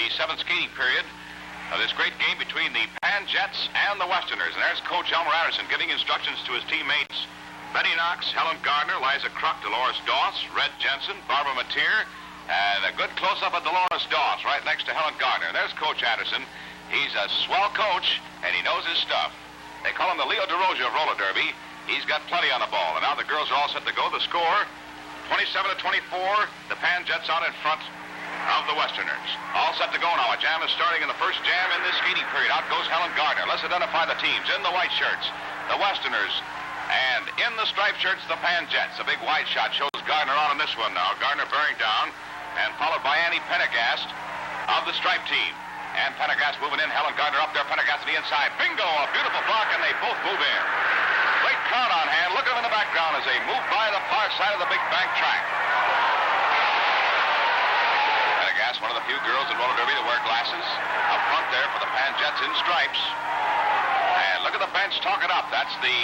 the 7th skating period of this great game between the Pan Jets and the Westerners. And there's Coach Elmer Anderson giving instructions to his teammates. Betty Knox, Helen Gardner, Liza Kruk, Dolores Doss, Red Jensen, Barbara Mateer, and a good close-up of Dolores Doss right next to Helen Gardner. There's Coach Anderson. He's a swell coach, and he knows his stuff. They call him the Leo DeRosa of roller derby. He's got plenty on the ball. And now the girls are all set to go. The score, 27-24. The Pan Jets out in front of the Westerners. All set to go now. A jam is starting in the first jam in this skating period. Out goes Helen Gardner. Let's identify the teams. In the white shirts, the Westerners. And in the striped shirts, the Pan Jets. A big wide shot shows Gardner on this one now. Gardner bearing down, and followed by Annie Pendergast of the striped team. And Pendergast moving in. Helen Gardner up there. Pendergast to the inside. Bingo! A beautiful block, and they both move in. Great crowd on hand. Look at them in the background as they move by the far side of the big bank track. Pendergast, one of the few girls in roller derby that wear glasses. Up front there for the Pan Jets in stripes. And look at the bench talking up. That's the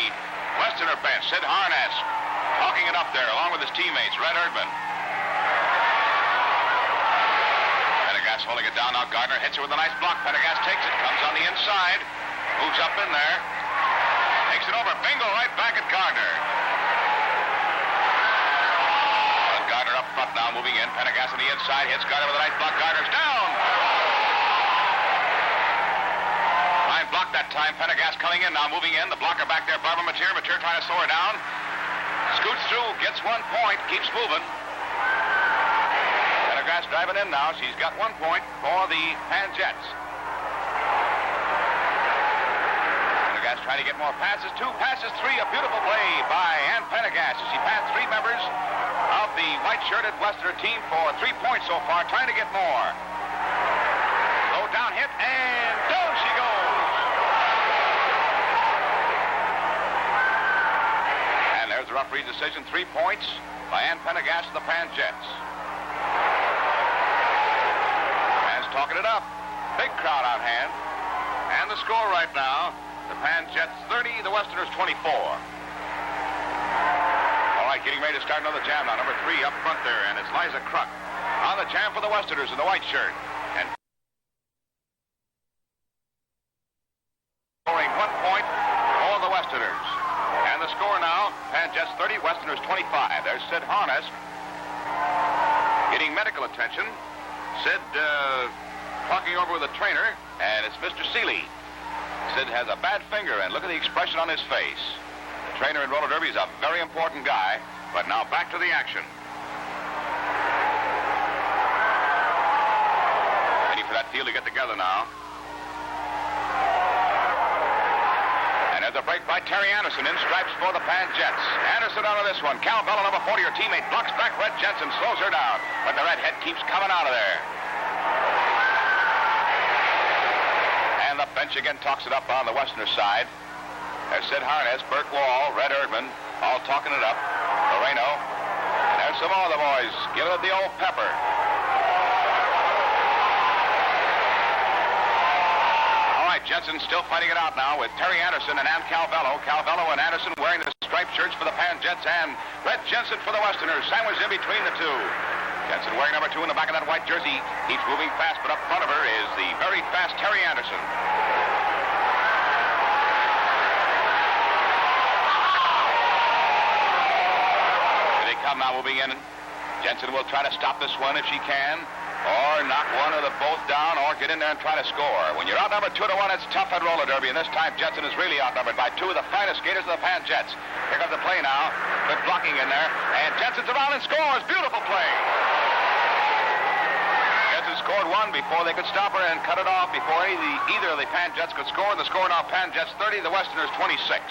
Westerner bench. Sid Harness talking it up there along with his teammates. Red Erdman. Pendergast holding it down now. Gardner hits it with a nice block. Pendergast takes it. Comes on the inside. Moves up in there. Takes it over. Bingo right back at Gardner. Gardner up front now moving in. Pendergast on the inside. Hits Gardner with a nice block. Gardner's down. Fine block that time. Pendergast coming in now, moving in. The blocker back there, Barbara Mateer. Mateer trying to slow her down. Scoots through, gets 1 point, keeps moving. Pendergast driving in now. She's got 1 point for the Pan Jets. Pendergast trying to get more passes. 2 passes, 3. A beautiful play by Ann Pendergast as she passed 3 members of the white-shirted Westerner team for 3 points so far, trying to get more. Low down hit, and down she goes. And there's the referee's decision. 3 points by Ann Pendergast of the Pan Jets. Pan's talking it up. Big crowd on hand. And the score right now, the Pan Jets 30, the Westerners 24. All right, getting ready to start another jam now. Number 3 up front there, and it's Liza Kruk on the jam for the Westerners in the white shirt. And scoring 1 point for the Westerners. And the score now, Pan Jets 30, Westerners 25. There's Sid Harness getting medical attention. Sid talking over with a trainer, and it's Mr. Seeley. Sid has a bad finger, and look at the expression on his face. The trainer in roller derby is a very important guy, but now back to the action. Ready for that field to get together now. And there's a break by Terry Anderson in stripes for the Pan Jets. Anderson out of this one. Cal Bella, number 40, her teammate, blocks back. Red Jensen slows her down, but the red head keeps coming out of there. And the bench again talks it up on the Westerner side. There's Sid Harness, Burt Wall, Red Erdman, all talking it up. Moreno. And there's some more of the boys giving it the old pepper. All right, Jensen still fighting it out now with Terry Anderson and Ann Calvello. Calvello and Anderson wearing the striped shirts for the Pan Jets, and Red Jensen for the Westerners, sandwiched in between the two. Jensen wearing number 2 in the back of that white jersey. Keeps moving fast, but up front of her is the very fast Terry Anderson. Here they come now moving in. Jensen will try to stop this one if she can, or knock one of the both down, or get in there and try to score. When you're outnumbered 2-1, it's tough at roller derby, and this time Jensen is really outnumbered by 2 of the finest skaters of the Pan Jets. Here comes the play now. Good blocking in there, and Jensen's around and scores. Beautiful play. Jensen scored 1 before they could stop her and cut it off before either of the Pan Jets could score. The score now, Pan Jets 30, the Westerners 26.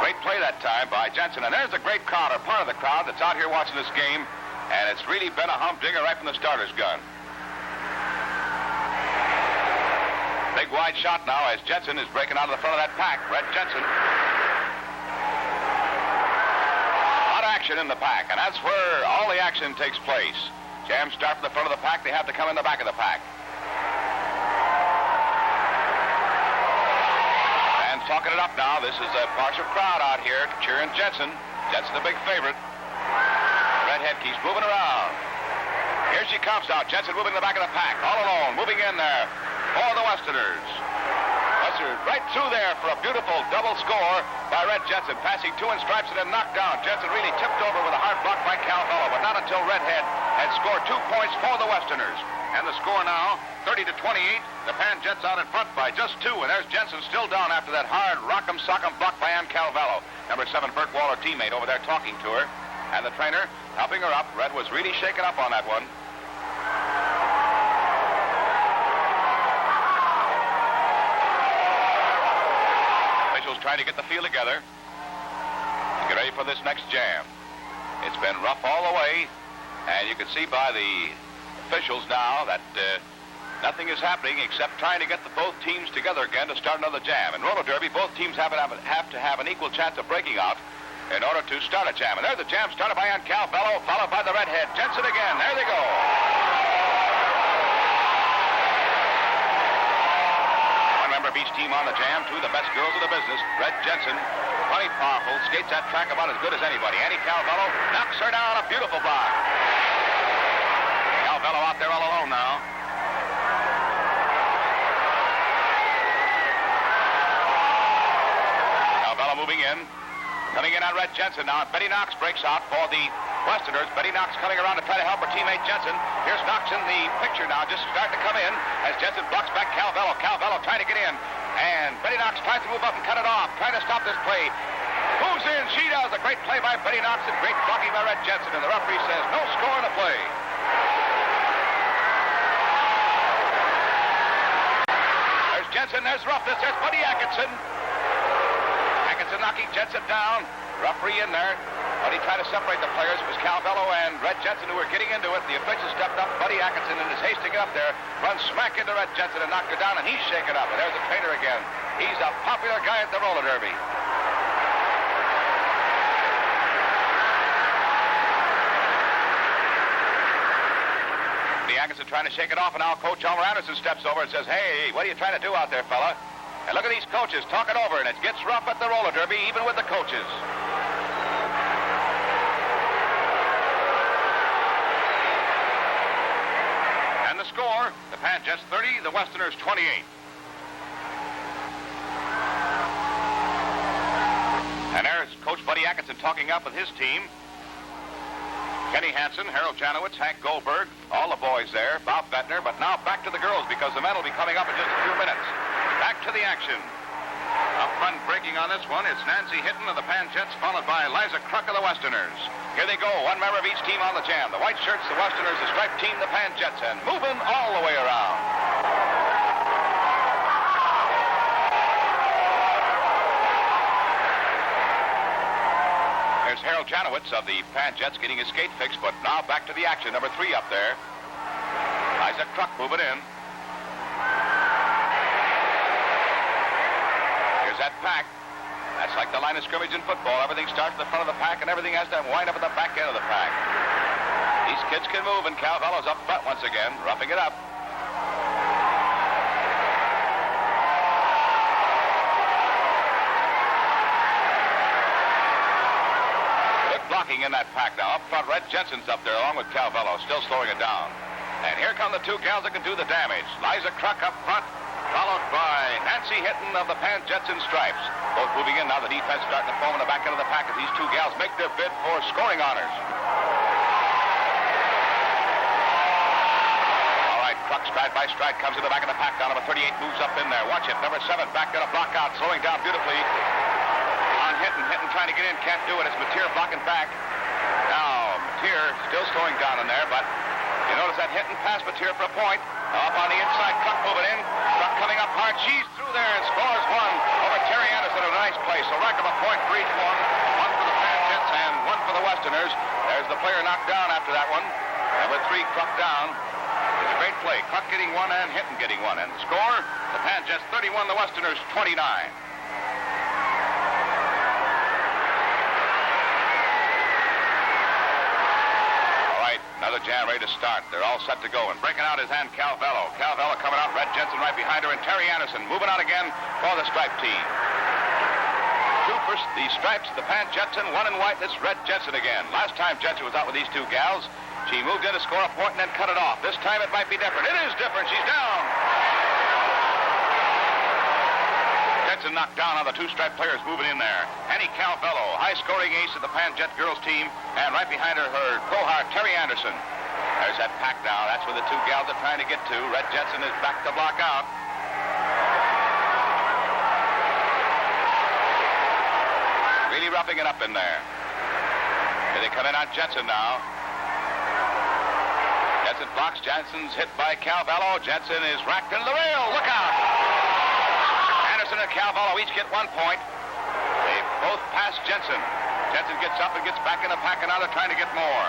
Great play that time by Jensen, and there's a great crowd, or part of the crowd that's out here watching this game. And it's really been a humdinger right from the starter's gun. Big wide shot now as Jensen is breaking out of the front of that pack. Red Jensen. A lot of action in the pack, and that's where all the action takes place. Jams start from the front of the pack. They have to come in the back of the pack. And talking it up now. This is a partial crowd out here cheering Jensen. Jensen the big favorite. Redhead keeps moving around. Here she comes now. Jensen moving to the back of the pack. All alone. Moving in there for the Westerners. Westerners right through there for a beautiful double score by Red Jensen. Passing 2 in stripes and then knocked down. Jensen really tipped over with a hard block by Calvello, but not until Redhead had scored 2 points for the Westerners. And the score now, 30-28. The Pan Jets out in front by just 2. And there's Jensen still down after that hard rock'em sock'em block by Ann Calvello. Number 7, Bert Waller, teammate over there talking to her. And the trainer helping her up. Red was really shaken up on that one. Officials trying to get the field together. Get ready for this next jam. It's been rough all the way. And you can see by the officials now that nothing is happening except trying to get both teams together again to start another jam. In roller derby, both teams have to have an equal chance of breaking out in order to start a jam. And there's the jam started by Ann Calvello, followed by the Redhead. Jensen again. There they go. One member of each team on the jam. 2 of the best girls in the business. Red Jensen, plenty powerful, skates that track about as good as anybody. Annie Calvello knocks her down. A beautiful block. Calvello out there all alone now. Calvello moving in. Coming in on Red Jensen now. Betty Knox breaks out for the Westerners. Betty Knox coming around to try to help her teammate Jensen. Here's Knox in the picture now, just starting to come in as Jensen blocks back Calvello. Calvello trying to get in. And Betty Knox tries to move up and cut it off, trying to stop this play. Moves in. She does. A great play by Betty Knox and great blocking by Red Jensen. And the referee says no score in the play. There's Jensen. There's roughness. There's Buddy Atkinson. Atkinson knocking Jensen down. Referee in there. Buddy tried to separate the players. It was Calvello and Red Jensen who were getting into it. The official stepped up. Buddy Atkinson, in his haste to get up there, runs smack into Red Jensen and knocked her down, and he's shaken up. And there's the trainer again. He's a popular guy at the roller derby. The Atkinson trying to shake it off, and now Coach Elmer Anderson steps over and says, "Hey, what are you trying to do out there, fella?" And look at these coaches talking over, and it gets rough at the roller derby, even with the coaches. And the score, the Pan Jets 30, the Westerners 28. And there's Coach Buddy Atkinson talking up with his team. Kenny Hansen, Harold Janowitz, Hank Goldberg, all the boys there, Bob Bettner, but now back to the girls because the men will be coming up in just a few minutes. Back to the action. Up front breaking on this one, it's Nancy Hitton of the Pan Jets, followed by Liza Kruk of the Westerners. Here they go, one member of each team on the jam. The white shirts, the Westerners, the striped team, the Pan Jets, and moving all the way around. There's Harold Janowitz of the Pan Jets getting his skate fixed, but now back to the action. Number 3 up there. Liza Kruk moving in. That pack. That's like the line of scrimmage in football. Everything starts at the front of the pack, and everything has to wind up at the back end of the pack. These kids can move, and Calvello's up front once again, roughing it up. Good blocking in that pack now. Up front, Red Jensen's up there along with Calvello, still slowing it down. And here come the 2 gals that can do the damage. Liza Kruk up front, followed by Nancy Hitton of the Pan Jets in stripes. Both moving in now. The defense starting to form in the back end of the pack as these 2 gals make their bid for scoring honors. All right, Kruk stride by stride comes to the back of the pack. Down number 38 moves up in there. Watch it. Number 7 back there to block out, slowing down beautifully on Hitton. Hitton trying to get in, can't do it. It's Mateer blocking back. Now, Mateer still slowing down in there, but you notice that Hitton passed Mateer for a point. Up on the inside, Kruk moving in. Kruk coming up hard. She's through there and scores 1 over Terry Anderson in a nice play. So rack of a point for each one. 1 for the Pan Jets and 1 for the Westerners. There's the player knocked down after that one. Number 3, Kruk down. It's a great play. Kruk getting 1 and Hitton getting 1. And the score, the Pan Jets 31, the Westerners 29. Another jam ready to start. They're all set to go. And breaking out is Ann Calvello. Calvello coming out. Red Jensen right behind her. And Terry Anderson moving out again for the striped team. 2 for the stripes, the Pan Jetson. 1 in white. This Red Jensen again. Last time Jetson was out with these 2 gals, She moved in to score a point and then cut it off. This time it might be different. It is different. She's down. Jensen knocked down on the two-stripe players moving in there. Annie Calvello, high-scoring ace of the Pan-Jet girls team, and right behind her, her cohort, Terry Anderson. There's that pack now. That's where the two gals are trying to get to. Red Jensen is back to block out. Really roughing it up in there. Here they come in on Jensen now. Jensen blocks. Jensen's hit by Calvello. Jensen is racked in the rail. Look out! Anderson and Calvello each get 1 point. They both pass Jensen. Jensen gets up and gets back in the pack, and now they're trying to get more.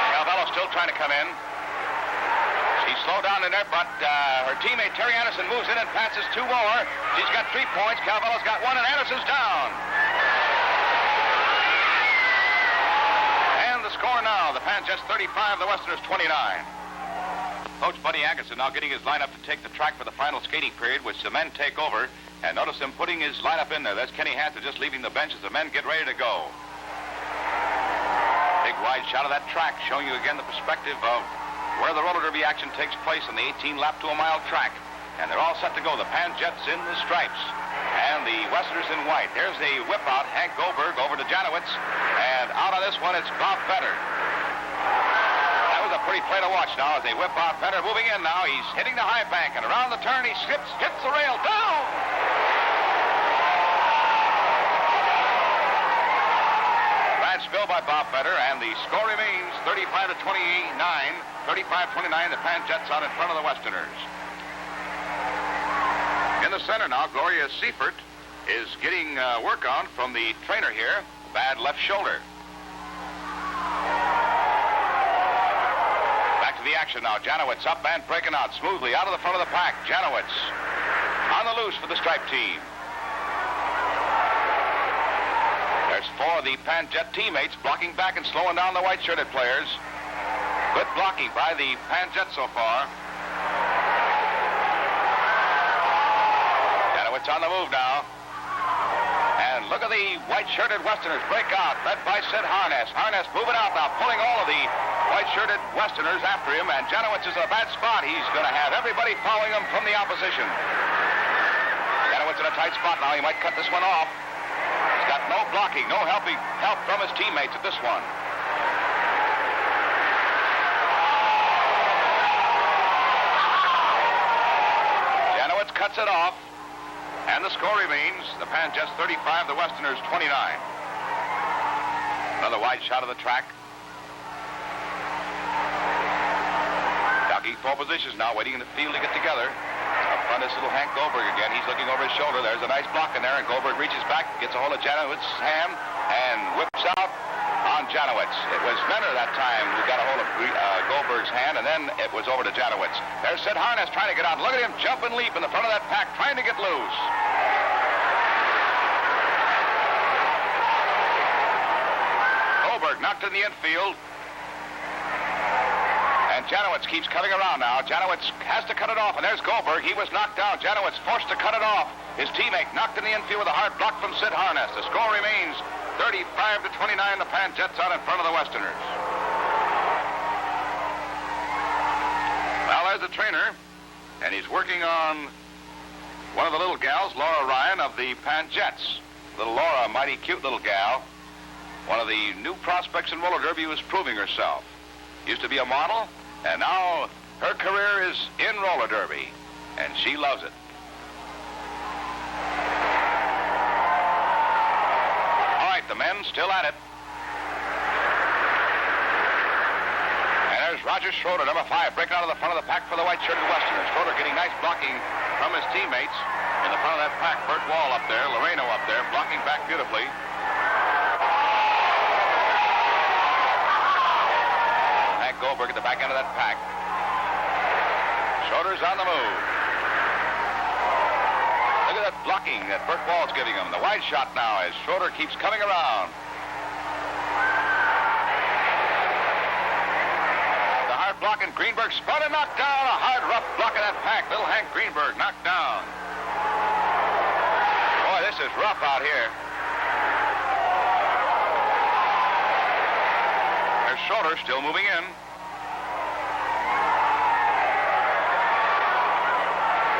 Calvello still trying to come in. She's slowed down in there, but her teammate Terry Anderson moves in and passes 2 more. She's got 3 points. Calvello's got 1, and Anderson's down. And the score now, the Pan-Jets 35, the Westerners 29. Coach Buddy Atkinson now getting his lineup to take the track for the final skating period, which the men take over. And notice him putting his lineup in there. That's Kenny Hansen just leaving the bench as the men get ready to go. Big wide shot of that track, showing you again the perspective of where the roller derby action takes place on the 18-lap to a mile track. And they're all set to go. The Pan-Jets in the stripes and the Westerners in white. There's a whip out. Hank Goldberg over to Janowitz. And out on this one, it's Bob Fetter. That was a pretty play to watch now as they whip out. Fetter moving in now. He's hitting the high bank, and around the turn he skips, hits the rail, down! Bad spill by Bob Fetter, and the score remains 35-29. 35-29, the Pan-Jets out in front of the Westerners. In the center now, Gloria Seifert is getting work on from the trainer here. Bad left shoulder. Back to the action now. Janowitz up and breaking out smoothly out of the front of the pack. Janowitz on the loose for the stripe team. There's 4 of the Pan-Jet teammates blocking back and slowing down the white-shirted players. Good blocking by the Pan-Jets so far. Janowitz on the move now. And look at the white-shirted Westerners break out, led by Sid Harness. Harness moving out now, pulling all of the white-shirted Westerners after him, and Janowitz is in a bad spot. He's going to have everybody following him from the opposition. Janowitz in a tight spot now. He might cut this one off. He's got no blocking, no help from his teammates at this one. Janowitz cuts it off. And the score remains, the Pan-Jets 35, the Westerners 29. Another wide shot of the track. Jockey 4 positions now, waiting in the field to get together. Up front is little Hank Goldberg again. He's looking over his shoulder. There's a nice block in there, and Goldberg reaches back, gets a hold of Janowitz's hand, and whips out on Janowitz. It was Menner that time who got a hold of Goldberg's hand, and then it was over to Janowitz. There's Sid Harness trying to get out. Look at him jump and leap in the front of that pack, trying to get loose. Goldberg knocked in the infield. And Janowitz keeps cutting around now. Janowitz has to cut it off, and there's Goldberg. He was knocked down. Janowitz forced to cut it off. His teammate knocked in the infield with a hard block from Sid Harness. The score remains 35-29, the Pan-Jets out in front of the Westerners. Well, there's the trainer, and he's working on one of the little gals, Laura Ryan of the Pan-Jets. Little Laura, a mighty cute little gal. One of the new prospects in roller derby who is proving herself. Used to be a model, and now her career is in roller derby, and she loves it. The men still at it. And there's Roger Schroeder, number 5, breaking out of the front of the pack for the white-shirted Westerners. Schroeder getting nice blocking from his teammates. In the front of that pack, Bert Wall up there, Loreno up there, blocking back beautifully. Hank Goldberg at the back end of that pack. Schroeder's on the move. Look at that blocking that Bert Wall's giving him. The wide shot now as Schroeder keeps coming around. The hard block, and Greenberg spun and knocked down. A hard, rough block of that pack. Little Hank Greenberg knocked down. Boy, this is rough out here. Schroeder still moving in.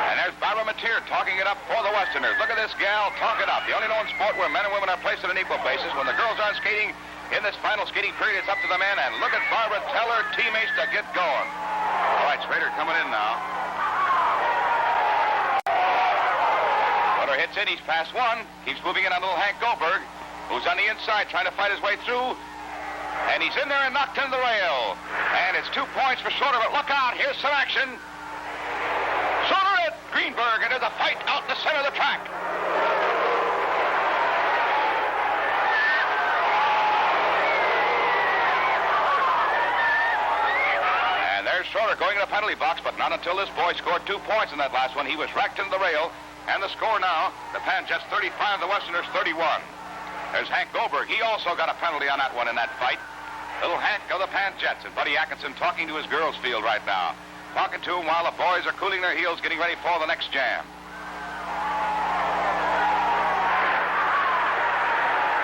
And there's Barbara Mateer talking it up for the Westerners. Look at this gal talk it up. The only known sport where men and women are placed on an equal basis. When the girls aren't skating in this final skating period, it's up to the men. And look at Barbara tell her teammates to get going. All right, Schrader coming in now. Schroeder hits in. He's past one. Keeps moving in on little Hank Goldberg, who's on the inside trying to fight his way through. And he's in there and knocked into the rail. And it's 2 points for Schroeder, but look out. Here's some action. Schroeder at Greenberg, and there's a fight out in the center of the track. And there's Schroeder going to the penalty box, but not until this boy scored 2 points in that last one. He was wrecked into the rail. And the score now, the Pan Jets 35, the Westerners 31. There's Hank Goldberg. He also got a penalty on that one in that fight. Little Hank of the Pan Jets. And Buddy Atkinson talking to his girls' field right now. Talking to him while the boys are cooling their heels, getting ready for the next jam.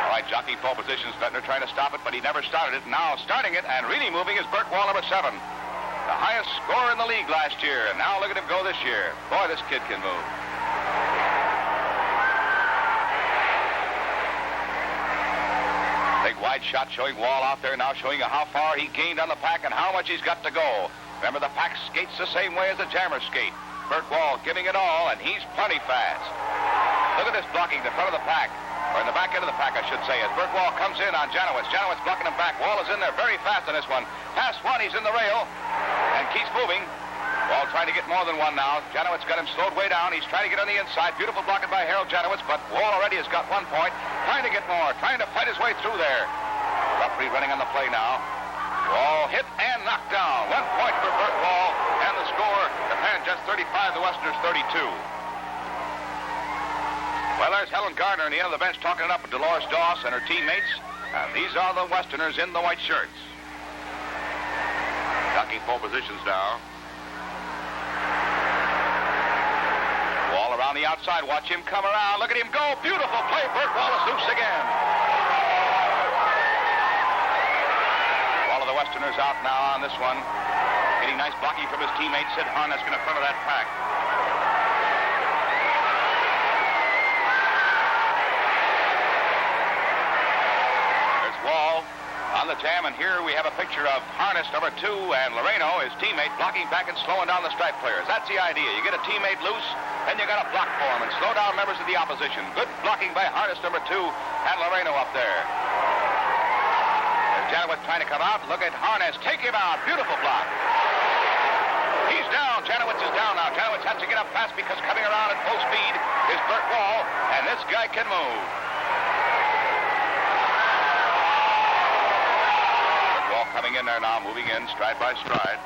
All right, jockey pole position. Stetner trying to stop it, but he never started it. Now starting it and really moving is Burt Wall, number 7. The highest scorer in the league last year. And now look at him go this year. Boy, this kid can move. Big wide shot showing Wall out there now, showing you how far he gained on the pack and how much he's got to go. Remember, the pack skates the same way as the jammers skate. Burt Wall giving it all, and he's plenty fast. Look at this blocking the front of the pack, or in the back end of the pack, I should say, as Burt Wall comes in on Janowitz. Janowitz blocking him back. Wall is in there very fast on this one. Past one, he's in the rail, and keeps moving. Wall trying to get more than one now. Janowitz got him slowed way down. He's trying to get on the inside. Beautiful blocking by Harold Janowitz, but Wall already has got 1 point. Trying to get more, trying to fight his way through there. Referee running on the play now. Wall hit and knocked down. 1 point for Burt Wall, and the score, the Pan Jets 35, the Westerners 32. Well, there's Helen Gardner on the end of the bench talking it up with Dolores Doss and her teammates. And these are the Westerners in the white shirts. Ducking pole positions now. Wall around the outside. Watch him come around. Look at him go. Beautiful play. Burt Wall is loose again. All of the Westerners out now on this one. Getting nice blocking from his teammate, Sid Harness, in front of that pack. There's Wall on the jam, and here we have a picture of Harness, number 2, and Loreno, his teammate, blocking back and slowing down the stripe players. That's the idea. You get a teammate loose, then you got to block for him and slow down members of the opposition. Good blocking by Harness, number 2, and Loreno up there. There's Janowitz trying to come out. Look at Harness. Take him out. Beautiful block. He's down. Janowitz is down now. Janowitz has to get up fast because coming around at full speed is Burt Wall, and this guy can move. Coming in there now, moving in, stride by stride.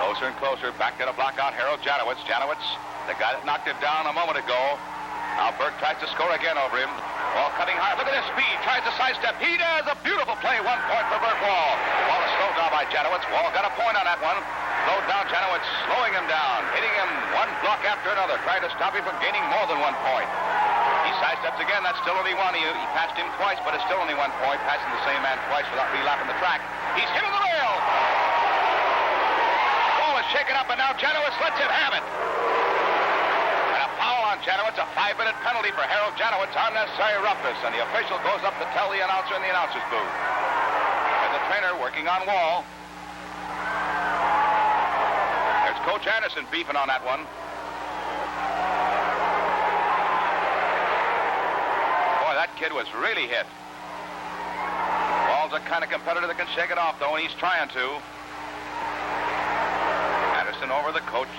Closer and closer, back to the block out, Harold Janowitz. Janowitz, the guy that knocked him down a moment ago. Now Burt tries to score again over him. Wall coming high. Look at his speed. Tries to sidestep. He does. A beautiful play. 1 point for Burt Wall. Wall is slowed down by Janowitz. Wall got a point on that one. Slowed down Janowitz, slowing him down, hitting him one block after another, trying to stop him from gaining more than 1 point. He sidesteps again. That's still only one. He passed him twice, but it's still only 1 point. Passing the same man twice without relapping the track. He's hitting the rail. Ball is shaken up, and now Janowitz lets him have it. And a foul on Janowitz, a 5-minute penalty for Harold Janowitz, unnecessary roughness, and the official goes up to tell the announcer in the announcer's booth. And the trainer working on Wall. There's Coach Anderson beefing on that one. That kid was really hit. Wall's a kind of competitor that can shake it off, though, and he's trying to. Anderson over the coach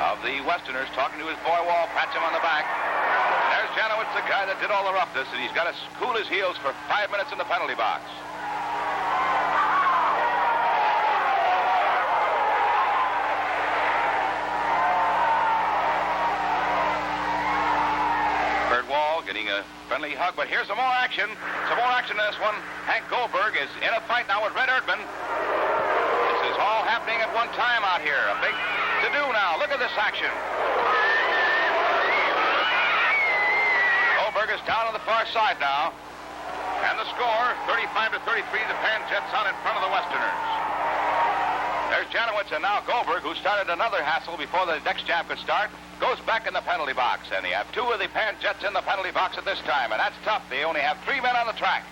of the Westerners, talking to his boy Wall, pats him on the back. There's Janowitz, the guy that did all the roughness, and he's got to cool his heels for 5 minutes in the penalty box. Getting a friendly hug, but here's some more action. Some more action in this one. Hank Goldberg is in a fight now with Red Erdman. This is all happening at one time out here. A big to-do now. Look at this action. Goldberg is down on the far side now. And the the score. 35-33, the Pan Jets out in front of the Westerners. There's Janowitz and now Goldberg, who started another hassle before the next jam could start, goes back in the penalty box. And they have two of the Pan Jets in the penalty box at this time, and that's tough. They only have 3 men on the track.